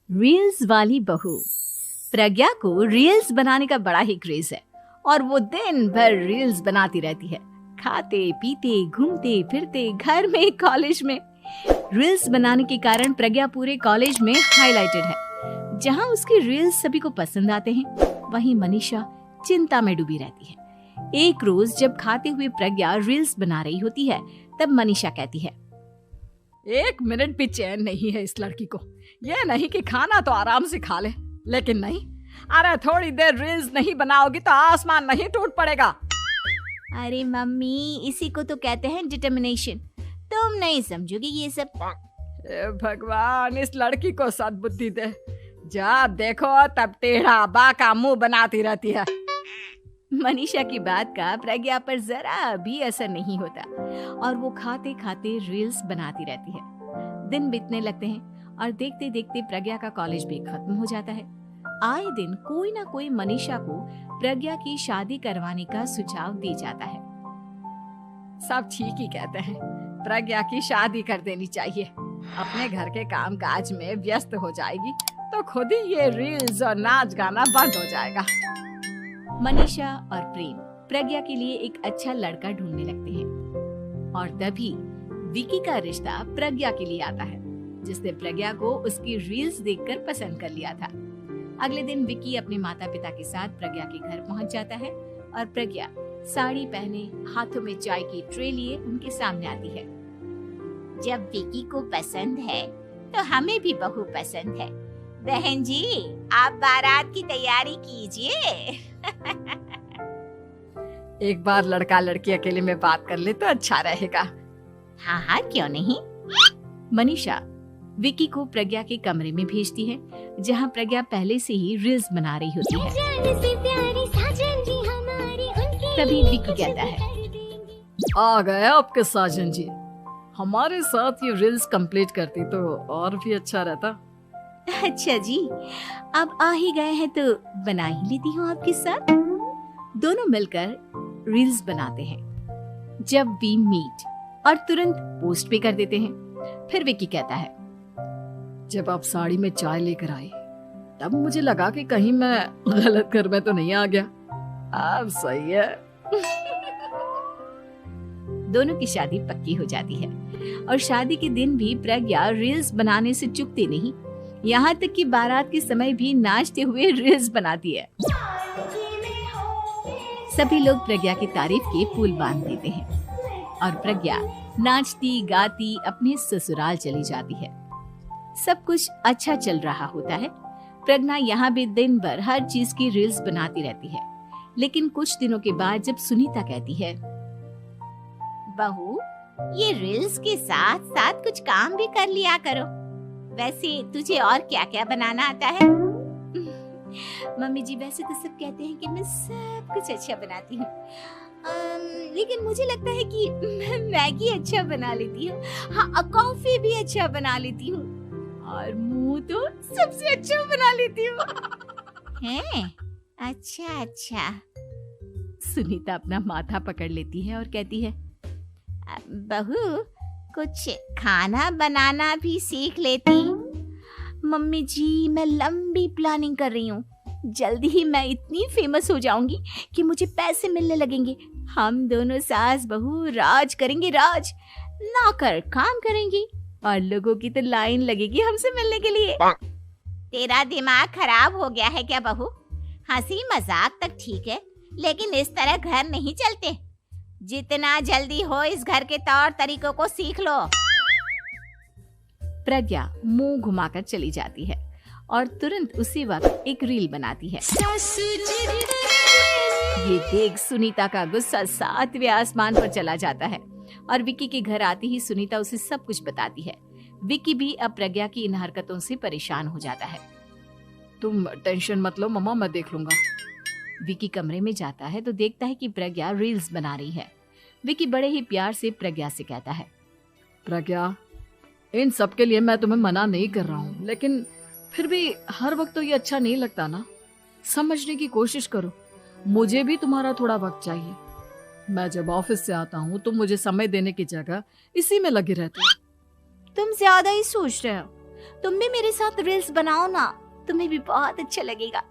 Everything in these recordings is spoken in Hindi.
रील्स वाली बहू। प्रज्ञा को रील्स बनाने का बड़ा ही क्रेज है और वो दिन भर रील्स बनाती रहती है। खाते पीते घूमते फिरते घर में कॉलेज में रील्स बनाने के कारण प्रज्ञा पूरे कॉलेज में हाईलाइटेड है। जहां उसकी रील्स सभी को पसंद आते हैं, वहीं मनीषा चिंता में डूबी रहती है। एक रोज जब खाते हुए प्रज्ञा रील्स बना रही होती है, तब मनीषा कहती है, एक मिनट भी चैन नहीं है इस लड़की को। ये नहीं कि खाना तो आराम से खा ले, लेकिन नहीं, अरे थोड़ी देर रील्स नहीं बनाओगी तो आसमान नहीं टूट पड़ेगा। अरे मम्मी, इसी को तो कहते हैं डिटर्मिनेशन। तुम नहीं समझोगी ये सब। भगवान, इस लड़की को सद्बुद्धि दे। जब देखो तब टेढ़ा बाका मुंह बनाती रहती है। मनीषा की बात का प्रज्ञा पर जरा भी असर नहीं होता और वो खाते खाते रील्स बनाती रहती है। दिन बीतने लगते हैं और देखते देखते प्रज्ञा का कॉलेज भी खत्म हो जाता है। आए दिन कोई ना कोई मनीषा को प्रज्ञा की शादी करवाने का सुझाव दे जाता है। सब ठीक ही कहते हैं, प्रज्ञा की शादी कर देनी चाहिए। अपने घर के काम काज में व्यस्त हो जाएगी तो खुद ही ये रील्स और नाच गाना बंद हो जाएगा। मनीषा और प्रेम प्रज्ञा के लिए एक अच्छा लड़का ढूंढने लगते हैं और तभी विकी का रिश्ता प्रज्ञा के लिए आता है, जिसने प्रज्ञा को उसकी रील्स देखकर पसंद कर लिया था। अगले दिन विकी अपने माता पिता के साथ प्रज्ञा के घर पहुंच जाता है और प्रज्ञा साड़ी पहने हाथों में चाय की ट्रे लिए उनके सामने आती है। जब विकी को पसंद है तो हमें भी बहू पसंद है। बहन जी, आप बारात की तैयारी कीजिए। एक बार लड़का लड़की अकेले में बात कर ले तो अच्छा रहेगा। हाँ हाँ, क्यों नहीं। मनीषा विकी को प्रज्ञा के कमरे में भेजती है, जहां प्रज्ञा पहले से ही रील्स बना रही होती है। तभी विकी कहता है, आ गए आपके साजन जी। हमारे साथ ये रील्स कंप्लीट करती तो और भी अच्छा रहता। अच्छा जी, अब आ ही गए हैं तो बना ही लेती हूँ आपके साथ। दोनों मिलकर रील्स बनाते हैं। जब वी मीट और तुरंत पोस्ट भी कर देते हैं। फिर विकी कहता है, जब आप साड़ी में चाय लेकर आई तब मुझे लगा कि कहीं मैं गलत घर में तो नहीं आ गया। अब सही है। दोनों की शादी पक्की हो जाती है और शादी के दिन भी प्रज्ञा रील्स बनाने से चूकती नहीं। यहाँ तक कि बारात के समय भी नाचते हुए रील्स बनाती है। सभी लोग प्रज्ञा की तारीफ के पुल बांध देते हैं और प्रज्ञा नाचती गाती अपने ससुराल चली जाती है। सब कुछ अच्छा चल रहा होता है। प्रज्ञा यहाँ भी दिन भर हर चीज की रील्स बनाती रहती है। लेकिन कुछ दिनों के बाद जब सुनीता कहती है, बहू, ये रील्स के साथ साथ कुछ काम भी कर लिया करो। वैसे तुझे और क्या क्या बनाना आता है? मम्मी जी, वैसे तो सब कहते हैं कि मैं सब कुछ अच्छा बनाती हूँ, लेकिन मुझे लगता है कि मैं मैगी अच्छा बना लेती हूँ। हाँ, कॉफी भी अच्छा बना लेती हूँ और मुंह तो सबसे अच्छा बना लेती हूँ। हैं? अच्छा अच्छा। सुनीता अपना माथा पकड़ लेती है और कहती है, बहू, कुछ खाना बनाना भी सीख लेती। मम्मी जी, मैं लंबी प्लानिंग कर रही हूँ। जल्दी ही मैं इतनी फेमस हो जाऊंगी कि मुझे पैसे मिलने लगेंगे। हम दोनों सास बहू राज करेंगे, राज। नौकर काम करेंगी और लोगों की तो लाइन लगेगी हमसे मिलने के लिए। तेरा दिमाग खराब हो गया है क्या बहू? हंसी मजाक तक ठीक है, लेकिन इस तरह घर नहीं चलते। जितना जल्दी हो इस घर के तौर तरीकों को सीख लो। प्रज्ञा मुंह घुमाकर चली जाती है और तुरंत उसी वक्त एक रील बनाती है। ये देख सुनीता का गुस्सा 7वें आसमान पर चला जाता है और विकी के घर आती ही सुनीता उसे सब कुछ बताती है। विकी भी अब प्रज्ञा की इन हरकतों से परेशान हो जाता है। तुम टेंशन मत लो मम्मा, मैं देख लूंगा। विकी कमरे में जाता है तो देखता है कि प्रज्ञा रील्स बना रही है। विकी बड़े ही प्यार से प्रज्ञा से कहता है, प्रज्ञा, इन सब के लिए मैं तुम्हें मना नहीं कर रहा हूँ, लेकिन फिर भी हर वक्त तो ये अच्छा नहीं लगता ना। समझने की कोशिश करो, मुझे भी तुम्हारा थोड़ा वक्त चाहिए। मैं जब ऑफिस से आता हूँ तो मुझे समय देने की जगह इसी में लगे रहते हो। तुम ज्यादा ही सोच रहे हो। तुम भी मेरे साथ रील्स बनाओ ना, तुम्हें भी बहुत अच्छा लगेगा।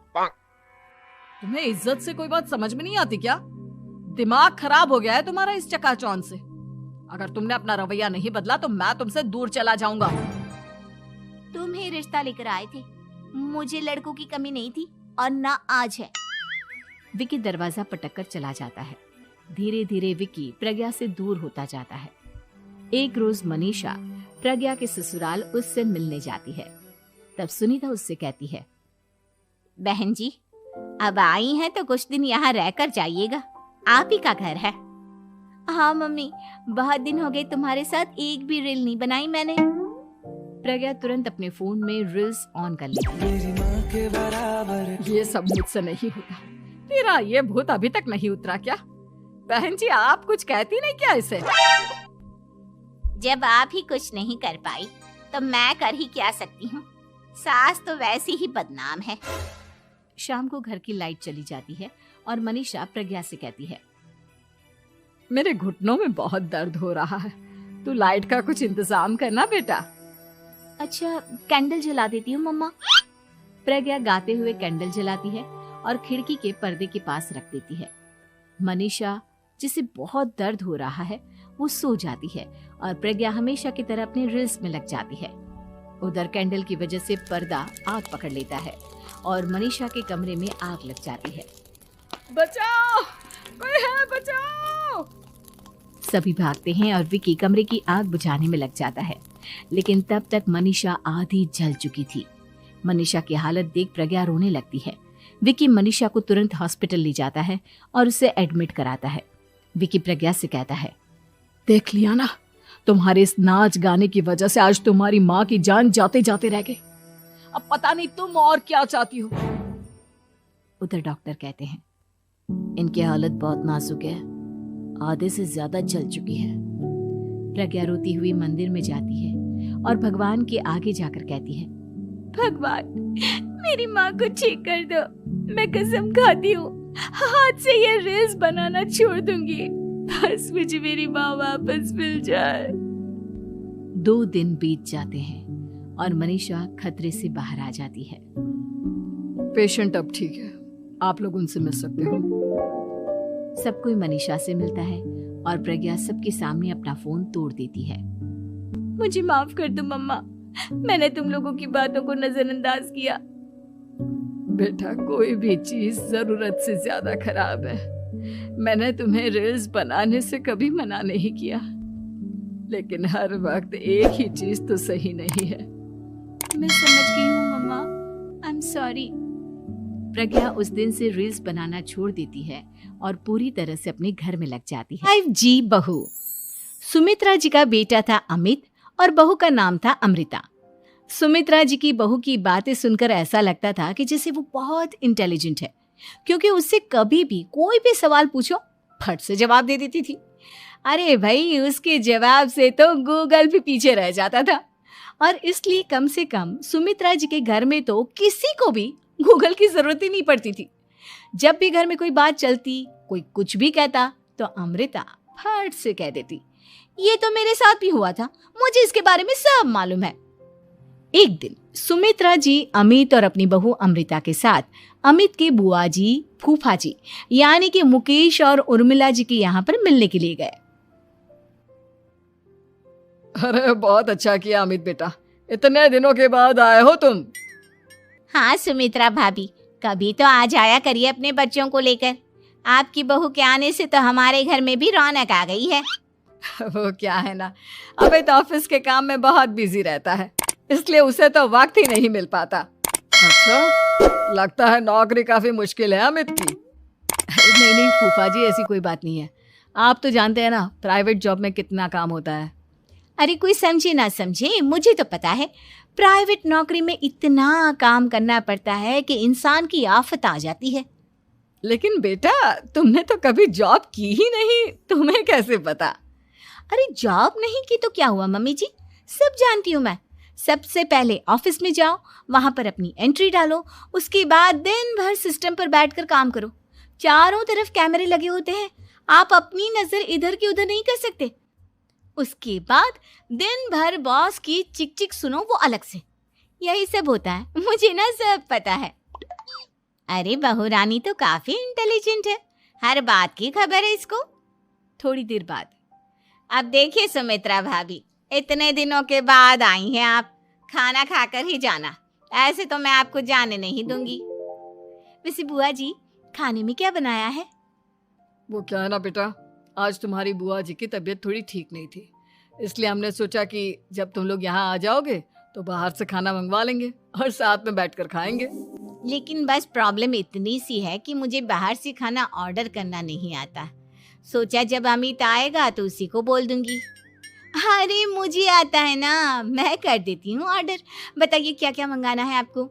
तुम्हें इज्जत से कोई बात समझ में नहीं आती क्या? दिमाग खराब हो गया है तुम्हारा इस चकाचौंध से। अगर तुमने अपना रवैया नहीं बदला तो मैं तुमसे दूर चला जाऊंगा। तुम ही रिश्ता लेकर आए थे, मुझे लड़कों की कमी नहीं थी और ना आज है। विकी दरवाजा पटककर चला जाता है। धीरे धीरे विकी प्रज्ञा से दूर होता जाता है। एक रोज मनीषा प्रज्ञा के ससुराल उससे मिलने जाती है। तब सुनीता उससे कहती है, बहन जी अब आई हैं तो कुछ दिन यहाँ रहकर जाइएगा, आप ही का घर है। हाँ मम्मी, बहुत दिन हो गए तुम्हारे साथ एक भी रील नहीं बनाई मैंने। प्रज्ञा तुरंत अपने फोन में रील्स ऑन कर लेती है। ये सब मुझसे नहीं होता। तेरा ये भूत अभी तक नहीं उतरा क्या? बहन जी आप कुछ कहती नहीं क्या इसे? जब आप ही कुछ नहीं कर पाई तो मैं कर ही क्या सकती हूँ, सास तो वैसी ही बदनाम है। शाम को घर की लाइट चली जाती है और मनीषा प्रज्ञा से कहती है, मेरे घुटनों में बहुत दर्द हो रहा है, तू लाइट का कुछ इंतजाम करना बेटा। अच्छा कैंडल जला देती हूँ मम्मा। प्रज्ञा गाते हुए कैंडल जलाती है और खिड़की के पर्दे के पास रख देती है। मनीषा जिसे बहुत दर्द हो रहा है वो सो जाती है और प्रज्ञा हमेशा की तरह अपने रील्स में लग जाती है। उधर कैंडल की वजह से पर्दा आग पकड़ लेता है और मनीषा के कमरे में आग लग जाती है। बचाओ, कोई है, बचाओ। सभी भागते हैं और विकी कमरे की आग बुझाने में लग जाता है, लेकिन तब तक मनीषा आधी जल चुकी थी। मनीषा की हालत देख प्रज्ञा रोने लगती है। विकी मनीषा को तुरंत हॉस्पिटल ले जाता है और उसे एडमिट कराता है। विकी प्रज्ञा से कहता है, देख लिया ना, तुम्हारे इस नाच गाने की वजह से आज तुम्हारी माँ की जान जाते जाते रह गई। अब पता नहीं तुम और क्या चाहती हो। उधर डॉक्टर कहते हैं, इनकी हालत बहुत नाजुक है, आधे से ज्यादा जल चुकी है। प्रज्ञा रोती हुई मंदिर में जाती है और भगवान के आगे जाकर कहती है, भगवान मेरी माँ को ठीक कर दो, मैं कसम खाती हूँ हाथ से ये रील्स बनाना छोड़ दूंगी, बस मुझे मेरी माँ वापस मिल जाए। 2 दिन बीत जाते हैं और मनीषा खतरे से बाहर आ जाती है। पेशेंट अब ठीक है, आप लोग उनसे मिल सकते हो। सब कोई मनीषा से मिलता है और प्रज्ञा सबके सामने अपना फोन तोड़ देती है। मुझे माफ कर दो मम्मा, मैंने तुम लोगों की बातों को नजरअंदाज किया। बेटा कोई भी चीज जरूरत से ज्यादा खराब है। मैंने तुम्हें रील्स बनाने से कभी मना नहीं किया, लेकिन हर वक्त एक ही चीज तो सही नहीं है। मैं समझ गई हूँ मम्मा, आई एम सॉरी। प्रज्ञा उस दिन से रील्स बनाना छोड़ देती है और पूरी तरह से अपने घर में लग जाती है। 5G बहू। सुमित्रा जी का बेटा था अमित और बहू का नाम था अमृता। सुमित्रा जी की बहू की बातें सुनकर ऐसा लगता था कि जैसे वो बहुत इंटेलिजेंट है, क्योंकि उससे कभी भी कोई भी सवाल पूछो फट से जवाब दे देती थी। अरे भाई उसके जवाब से तो गूगल भी पीछे रह जाता था। और इसलिए कम से कम सुमित्रा जी के घर में तो किसी को भी गूगल की जरूरत ही नहीं पड़ती थी। जब भी घर में कोई बात चलती, कोई कुछ भी कहता, तो अमृता फट से कह देती, ये तो मेरे साथ भी हुआ था, मुझे इसके बारे में सब मालूम है। एक दिन सुमित्रा जी अमित और अपनी बहू अमृता के साथ अमित के बुआ जी, फूफा जी यानी कि मुकेश और उर्मिला जी के यहाँ पर मिलने के लिए गए। अरे बहुत अच्छा किया अमित बेटा, इतने दिनों के बाद आए हो तुम। हाँ सुमित्रा भाभी, कभी तो आ जाया करिए अपने बच्चों को लेकर। आपकी बहू के आने से तो हमारे घर में भी रौनक आ गई है। वो क्या है ना, अमित ऑफिस के काम में बहुत बिजी रहता है, इसलिए उसे तो वक्त ही नहीं मिल पाता। अच्छा, लगता है नौकरी काफी मुश्किल है अमित की। नहीं फूफा जी, ऐसी कोई बात नहीं है। आप तो जानते हैं ना प्राइवेट जॉब में कितना काम होता है। अरे कोई समझे ना समझे, मुझे तो पता है प्राइवेट नौकरी में इतना काम करना पड़ता है कि इंसान की आफत आ जाती है। लेकिन बेटा तुमने तो कभी जॉब की ही नहीं, तुम्हें कैसे पता? अरे जॉब नहीं की तो क्या हुआ मम्मी जी, सब जानती हूँ मैं। सबसे पहले ऑफिस में जाओ, वहां पर अपनी एंट्री डालो, उसके बाद दिन भर सिस्टम पर बैठकर काम करो। चारों तरफ कैमरे लगे होते हैं, आप अपनी नजर इधर की उधर नहीं कर सकते। उसके बाद दिन भर बॉस की चिक चिक सुनो, वो अलग से। यही सब होता है, मुझे ना सब पता है। अरे बहू रानी तो काफी इंटेलिजेंट है, हर बात की खबर है इसको। थोड़ी देर बाद, अब देखिए सुमित्रा भाभी, इतने दिनों के बाद आई हैं आप, खाना खाकर ही जाना, ऐसे तो मैं आपको जाने नहीं दूंगी। वैसे बुआ जी, खाने में क्या बनाया है? वो क्या है ना बेटा, आज तुम्हारी बुआ जी की तबीयत थोड़ी ठीक नहीं थी, इसलिए हमने सोचा कि जब तुम लोग यहाँ आ जाओगे तो बाहर से खाना मंगवा लेंगे और साथ में बैठकर खाएंगे। लेकिन बस प्रॉब्लम इतनी सी है कि मुझे बाहर से खाना ऑर्डर करना नहीं आता। सोचा जब अमित आएगा तो उसी को बोल दूंगी। अरे मुझे आता है ना, मैं कर देती हूँ ऑर्डर। बताइए क्या क्या मंगाना है आपको?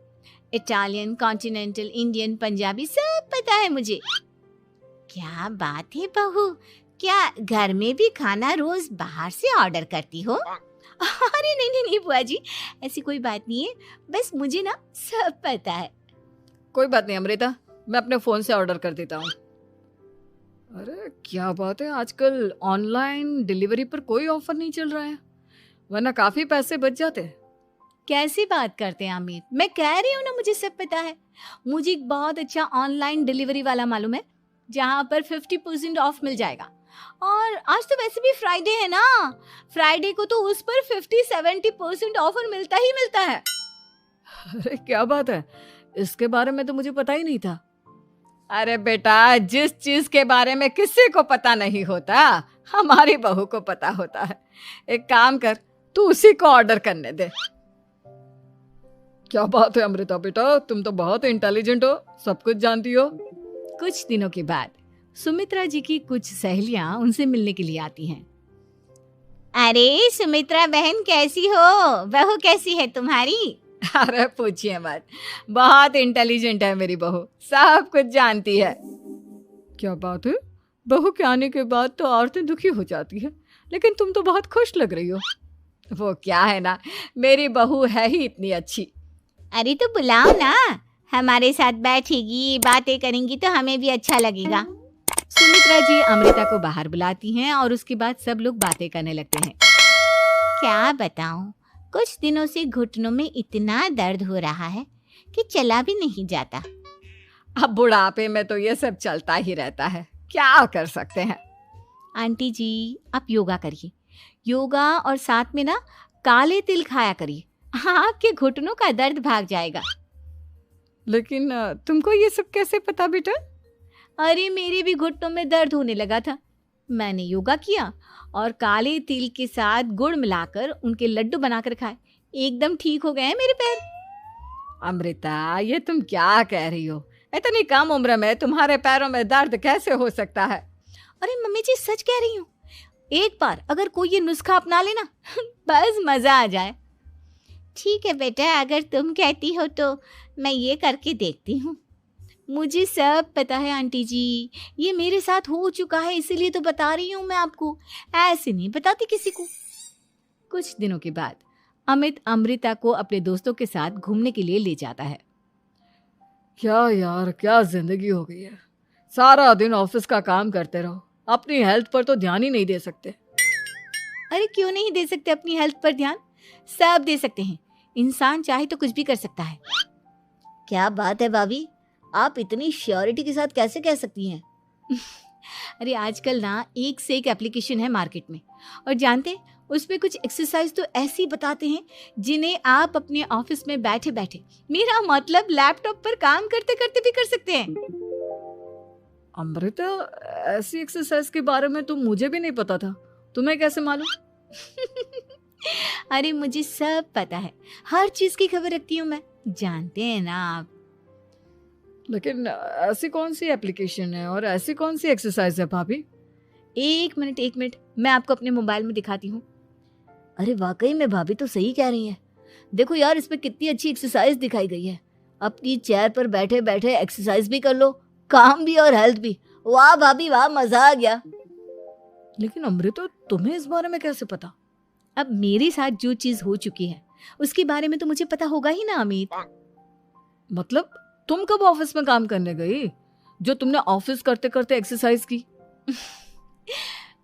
इटालियन, कॉन्टिनेंटल, इंडियन, पंजाबी, सब पता है मुझे। क्या बात है बहू, क्या घर में भी खाना रोज बाहर से ऑर्डर करती हो? अरे नहीं नहीं नहीं बुआ जी, ऐसी कोई बात नहीं है, बस मुझे ना सब पता है। कोई बात नहीं अमृता, मैं अपने फ़ोन से ऑर्डर कर देता हूँ। अरे क्या बात है, आजकल ऑनलाइन डिलीवरी पर कोई ऑफर नहीं चल रहा है, वरना काफ़ी पैसे बच जाते। कैसी बात करते हैं अमित, मैं कह रही हूँ ना मुझे सब पता है। मुझे एक बहुत अच्छा ऑनलाइन डिलीवरी वाला मालूम है, जहाँ पर 50% ऑफ मिल जाएगा। और आज तो वैसे भी फ्राइडे है ना, फ्राइडे को तो उस पर 50-70% ऑफर मिलता ही मिलता है। अरे क्या बात है, इसके बारे में तो मुझे पता ही नहीं था। अरे बेटा, जिस चीज के बारे में किसी को पता नहीं होता, हमारी बहू को पता होता है। एक काम कर, तू उसी को ऑर्डर करने दे। क्या बात है अमृता बेटा, तुम तो बहुत इंटेलिजेंट हो, सब कुछ जानती हो। कुछ दिनों के बाद सुमित्रा जी की कुछ सहेलियां उनसे मिलने के लिए आती हैं। अरे सुमित्रा बहन कैसी हो, बहू कैसी है तुम्हारी? अरे पूछिए मत, बहुत इंटेलिजेंट है मेरी बहू, सब कुछ जानती है। क्या बात है, बहू के आने के बाद तो औरतें दुखी हो जाती है, लेकिन तुम तो बहुत खुश लग रही हो। वो क्या है ना, मेरी बहू है ही इतनी अच्छी। अरे तो बुलाओ ना, हमारे साथ बैठेगी, बातें करेंगी तो हमें भी अच्छा लगेगा। सुमित्रा जी अमृता को बाहर बुलाती हैं और उसके बाद सब लोग बातें करने लगते हैं। क्या बताऊं, कुछ दिनों से घुटनों में इतना दर्द हो रहा है कि चला भी नहीं जाता। अब बुढ़ापे में तो ये सब चलता ही रहता है, क्या कर सकते हैं। आंटी जी आप योगा करिए, योगा और साथ में ना काले तिल खाया करिए, आपके घुटनों का दर्द भाग जाएगा। लेकिन तुमको ये सब कैसे पता बेटा? अरे मेरे भी घुटनों में दर्द होने लगा था, मैंने योगा किया और काले तिल के साथ गुड़ मिलाकर उनके लड्डू बनाकर खाए, एकदम ठीक हो गए हैं मेरे पैर। अमृता ये तुम क्या कह रही हो, इतनी कम उम्र में तुम्हारे पैरों में दर्द कैसे हो सकता है? अरे मम्मी जी सच कह रही हूँ, एक बार अगर कोई ये नुस्खा अपना लेना बस मजा आ जाए। ठीक है बेटा, अगर तुम कहती हो तो मैं ये करके देखती हूँ। मुझे सब पता है आंटी जी, ये मेरे साथ हो चुका है, इसीलिए तो बता रही हूँ मैं आपको, ऐसे नहीं बताती किसी को। कुछ दिनों के बाद अमित अमृता को अपने दोस्तों के साथ घूमने के लिए ले जाता है। क्या यार, क्या जिंदगी हो गई है, सारा दिन ऑफिस का काम करते रहो, अपनी हेल्थ पर तो ध्यान ही नहीं दे सकते। अरे क्यों नहीं दे सकते अपनी हेल्थ पर ध्यान, सब दे सकते हैं, इंसान चाहे तो कुछ भी कर सकता है। क्या बात है भाभी, आप इतनी श्योरिटी के साथ कैसे कह सकती हैं? अरे आजकल ना एक से एक एप्लीकेशन है मार्केट में, और जानते हैं उसमें कुछ एक्सरसाइज तो ऐसी बताते हैं जिन्हें आप अपने ऑफिस में बैठे बैठे, मेरा मतलब लैपटॉप पर काम करते करते भी कर सकते हैं। अमृता ऐसी एक्सरसाइज के बारे में तो मुझे भी नहीं पता था, तुम्हें कैसे मालूम? अरे मुझे सब पता है, हर चीज की खबर रखती हूँ मैं, जानते हैं ना आप। लेकिन ऐसी कौन सी एप्लीकेशन है और ऐसी कौन सी एक्सरसाइज है भाभी? एक मिनट मैं आपको अपने मोबाइल में दिखाती हूँ। अरे वाकई में भाभी तो सही कह रही हैं। देखो यार, इस पे कितनी अच्छी एक्सरसाइज दिखाई गई है। अपनी चेयर पर बैठे बैठे एक्सरसाइज भी कर लो, काम भी और हेल्थ भी। वाह भाभी वाह, मजा आ गया। लेकिन अमृता तुम्हें इस बारे में कैसे पता? अब मेरे साथ जो चीज हो चुकी है उसके बारे में तो मुझे पता होगा ही ना अमित। मतलब तुम कब ऑफिस में काम करने गई जो तुमने ऑफिस करते करते एक्सरसाइज की?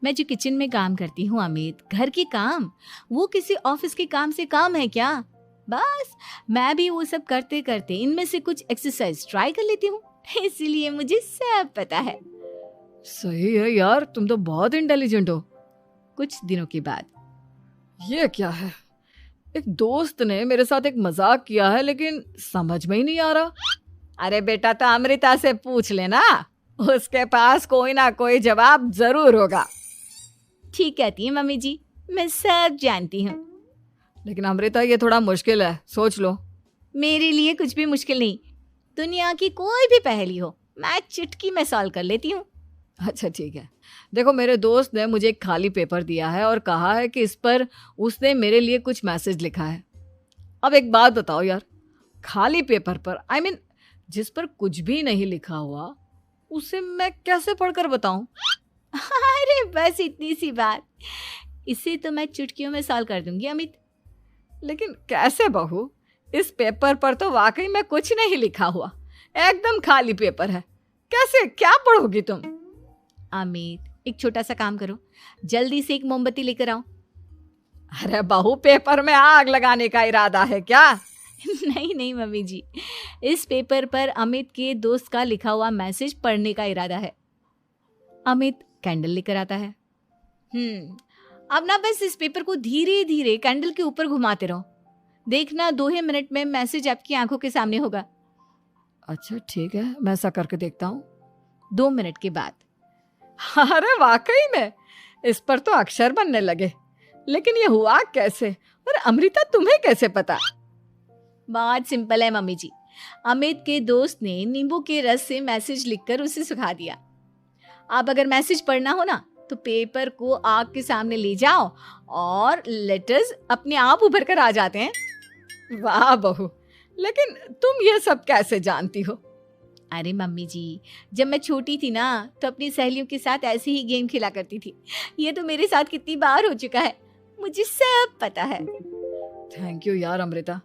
मैं जो किचन में काम करती हूँ अमित, घर के काम, वो किसी ऑफिस के काम से काम है क्या? बस मैं भी वो सब करते करते इनमें से कुछ एक्सरसाइज ट्राई कर लेती हूँ, इसीलिए मुझे सब पता है। सही है यार, तुम तो बहुत इंटेलिजेंट हो। कुछ दिनों के बाद ये क्या है? एक दोस्त ने मेरे साथ एक मजाक किया है, लेकिन समझ में ही नहीं आ रहा। अरे बेटा, तो अमृता से पूछ लेना, उसके पास कोई ना कोई जवाब जरूर होगा। ठीक कहती है मम्मी जी, मैं सब जानती हूँ। लेकिन अमृता, ये थोड़ा मुश्किल है, सोच लो। मेरे लिए कुछ भी मुश्किल नहीं, दुनिया की कोई भी पहेली हो मैं चुटकी में सॉल्व कर लेती हूँ। अच्छा ठीक है, देखो मेरे दोस्त ने मुझे एक खाली पेपर दिया है और कहा है कि इस पर उसने मेरे लिए कुछ मैसेज लिखा है। अब एक बात बताओ यार, खाली पेपर पर जिस पर कुछ भी नहीं लिखा हुआ, उसे मैं कैसे पढ़कर बताऊं? अरे बस इतनी सी बात, इसे तो मैं चुटकियों में सॉल्व कर दूंगी अमित। लेकिन कैसे बहू? इस पेपर पर तो वाकई में कुछ नहीं लिखा हुआ, एकदम खाली पेपर है। कैसे, क्या पढ़ोगी तुम? अमित, एक छोटा सा काम करो, जल्दी से एक मोमबत्ती लेकर आओ। अरे बहू, पेपर में आग लगाने का इरादा है क्या? नहीं नहीं मम्मी जी, इस पेपर पर अमित के दोस्त का लिखा हुआ मैसेज पढ़ने का इरादा है। अमित कैंडल लेकर आता है। अब ना बस इस पेपर को धीरे धीरे कैंडल के ऊपर घुमाते रहो, देखना 2 ही मिनट में मैसेज आपकी आंखों के सामने होगा। अच्छा ठीक है, मैं ऐसा करके देखता हूँ। 2 मिनट के बाद, अरे वाकई में इस पर तो अक्षर बनने लगे, लेकिन ये हुआ कैसे? और अमृता, तुम्हें कैसे पता? बहुत सिंपल है मम्मी जी, अमित के दोस्त ने नींबू के रस से मैसेज लिखकर उसे सुखा दिया। आप अगर मैसेज पढ़ना हो ना, तो पेपर को आग के सामने ले जाओ और लेटर्स अपने आप उभर कर आ जाते हैं। वाह बहू, लेकिन तुम ये सब कैसे जानती हो? अरे मम्मी जी, जब मैं छोटी थी ना, तो अपनी सहेलियों के साथ ऐसे ही गेम खेला करती थी। ये तो मेरे साथ कितनी बार हो चुका है, मुझे सब पता है। थैंक यू यार अमृता,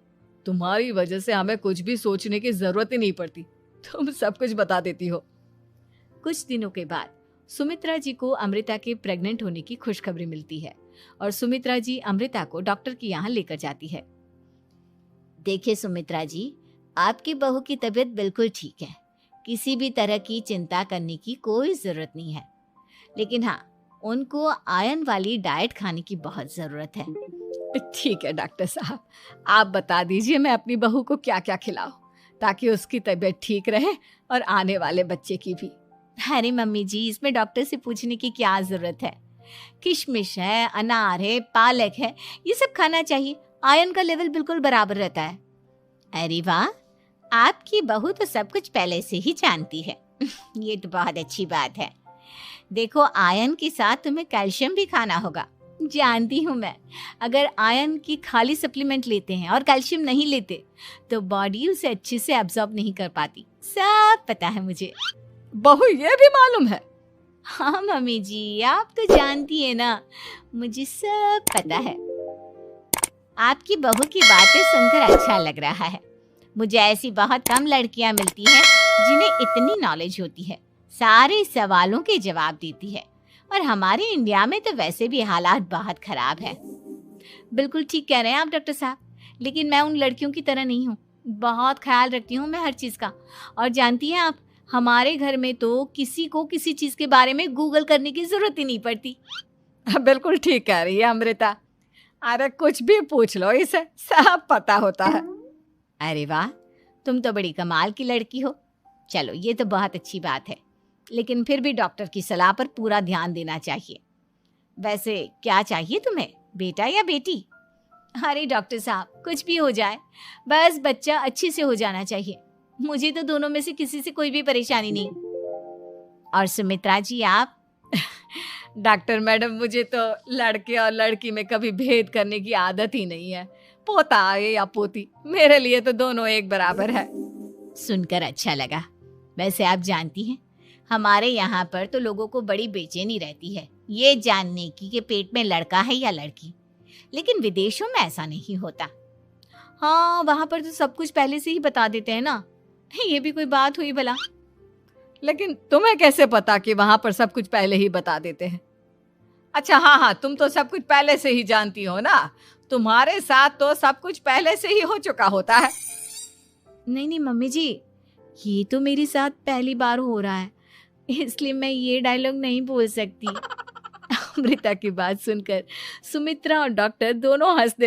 तुम्हारी वजह से हमें कुछ भी सोचने की जरूरत ही नहीं पड़ती, तुम सब कुछ बता देती हो। कुछ दिनों के बाद सुमित्रा जी को अमृता के प्रेग्नेंट होने की खुशखबरी मिलती है और सुमित्रा जी अमृता को डॉक्टर के यहाँ लेकर जाती है। देखिए सुमित्रा जी, आपकी बहू की तबीयत बिल्कुल ठीक है, किसी भी तरह की चिंता करने की कोई जरूरत नहीं है। लेकिन हाँ, उनको आयरन वाली डाइट खाने की बहुत जरूरत है। ठीक है डॉक्टर साहब, आप बता दीजिए मैं अपनी बहू को क्या क्या खिलाऊं ताकि उसकी तबीयत ठीक रहे और आने वाले बच्चे की भी। अरे मम्मी जी, इसमें डॉक्टर से पूछने की क्या जरूरत है। किशमिश है, अनार है, पालक है, ये सब खाना चाहिए, आयरन का लेवल बिल्कुल बराबर रहता है। अरे वाह, आपकी बहू तो सब कुछ पहले से ही जानती है। ये तो बहुत अच्छी बात है। देखो, आयरन के साथ तुम्हें कैल्शियम भी खाना होगा। जानती हूँ मैं, अगर आयरन की खाली सप्लीमेंट लेते हैं और कैल्शियम नहीं लेते तो बॉडी उसे अच्छे से एब्जॉर्ब नहीं कर पाती, सब पता है मुझे। बहू, ये भी मालूम है? हाँ मम्मी जी, आप तो जानती है ना, मुझे सब पता है। आपकी बहू की बातें सुनकर अच्छा लग रहा है। मुझे ऐसी बहुत कम लड़कियां मिलती हैं जिन्हें इतनी नॉलेज होती है, सारे सवालों के जवाब देती है। और हमारे इंडिया में तो वैसे भी हालात बहुत खराब है। बिल्कुल ठीक कह रहे हैं आप डॉक्टर साहब, लेकिन मैं उन लड़कियों की तरह नहीं हूँ, बहुत ख्याल रखती हूँ मैं हर चीज़ का। और जानती हैं आप, हमारे घर में तो किसी को किसी चीज़ के बारे में गूगल करने की जरूरत ही नहीं पड़ती। बिल्कुल ठीक कह रही है अमृता, अरे कुछ भी पूछ लो, इसे सब पता होता है। अरे वाह, तुम तो बड़ी कमाल की लड़की हो। चलो, ये तो बहुत अच्छी बात है, लेकिन फिर भी डॉक्टर की सलाह पर पूरा ध्यान देना चाहिए। वैसे क्या चाहिए तुम्हें, बेटा या बेटी? अरे डॉक्टर साहब, कुछ भी हो जाए, बस बच्चा अच्छे से हो जाना चाहिए। मुझे तो दोनों में से किसी से कोई भी परेशानी नहीं। और सुमित्रा जी, आप? डॉक्टर मैडम, मुझे तो लड़के और लड़की में कभी भेद करने की आदत ही नहीं है, पोता आए या पोती, मेरे लिए तो दोनों एक बराबर है। सुनकर अच्छा लगा। वैसे आप जानती हैं, हमारे यहाँ पर तो लोगों को बड़ी बेचैनी रहती है ये जानने की कि पेट में लड़का है या लड़की, लेकिन विदेशों में ऐसा नहीं होता। हाँ, वहाँ पर तो सब कुछ पहले से ही बता देते हैं ना, ये भी कोई बात हुई भला? लेकिन तुम्हें कैसे पता कि वहाँ पर सब कुछ पहले ही बता देते हैं? अच्छा हाँ, तुम तो सब कुछ पहले से ही जानती हो ना, तुम्हारे साथ तो सब कुछ पहले से ही हो चुका होता है। नहीं नहीं मम्मी जी, ये तो मेरे साथ पहली बार हो रहा है, इसलिए मैं ये डायलॉग नहीं बोल सकती। अमृता की बात सुनकर सुमित्रा और डॉक्टर दोनों हंसने लगे।